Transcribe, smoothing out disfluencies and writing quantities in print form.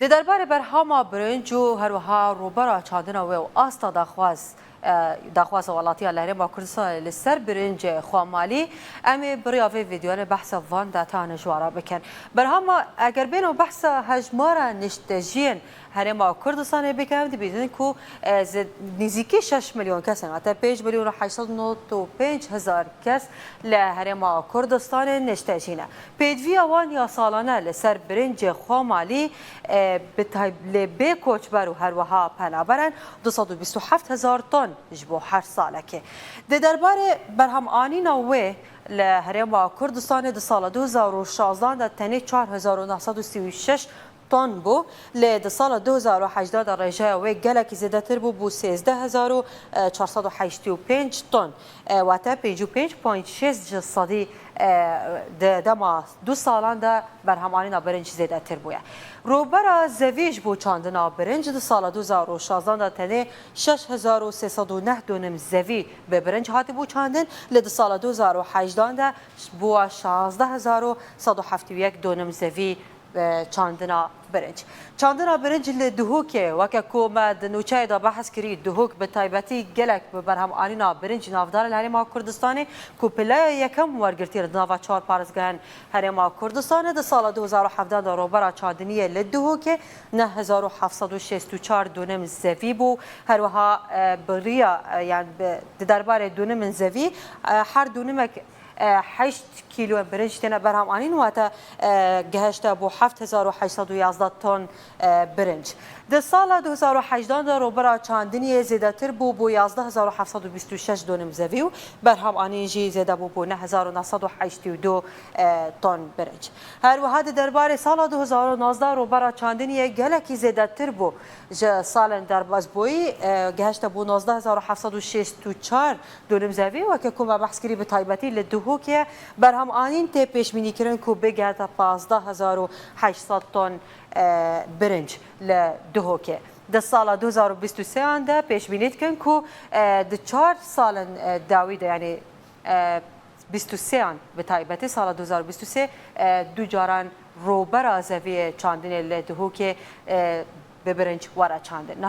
د دربار برهما برنج و هروها روبرا چاندنا و آستا داخواست ولاتیا لهرما کردستان لسر برنج خوامالی امی بریاوی ویدیو بحث وان داتا نجوارا بکن برهما اگر بینو بحث هجمارا نشتجین هرما کردستان بکن دیدن کو نزدیکی 6 میلیون کس تا 5 میلیون و 895 هزار کس لهرما کردستان نشتجینه پیدوی آوان یا سالانه لسر برنج خوامالی به کوچبر و هروها پنابرن 227 هزار تن جبو هر ساله که دربار برهم آنین و لهرما کردستان د سال 2016 د تنی 4936 تن بو ل سال 2018 در رژه و گلک زیاده تر بو 13485 تن و تا 55.6 صدی دما دو سالان ده برهمانی برنج زیاده تر بوده روبرا زویج بو چاندنا برنج د سال 2016 ده تنه 6309 دونم زوی به برنج هاتی بو چاندن ل سال 2018 ده بو 16171 دونم زوی چاندنا برنج لدهوک وکه کومد نوچه دا بحث کری دهوک به تایبتی گلک به برهم آنینا برنج نافدار هرما کردستان کوپلا یکم ورگرتی ناوا 4 پارزگان هرما کردستان د سال 2017 دا روبرا چاندنی لدهوک 9764 دونم زوی بو هروها بریا یعنی دربار دونم زوی هر دونمک 8 کیلو برنج تنه برهم آنین و تا گهشته بو 7811 تن برنج در سال 2018 در روبرا چاندنی زیاده تر بو 11726 دونم زوی و برهم آنین جی زیاده بو 9982 تن برنج هر وحد دربار سال 2019 روبرا چاندنی گلکی زیاده تر بو سال در بازبوی گهشته بو 19764 دونم زوی و که کومه بحث کری به تایبتی لدهو که برهم آنین تی پیشبینی کرن کو بگرده 15800 تن برنج لدهوکه در سال 2023 ده پیشبینی کن کو د 4 سال داوید یعنی 23 به تایبتی سال 2023 دو جاران روبرا زوی چاندن لدهوکه به برنج وارا چاندن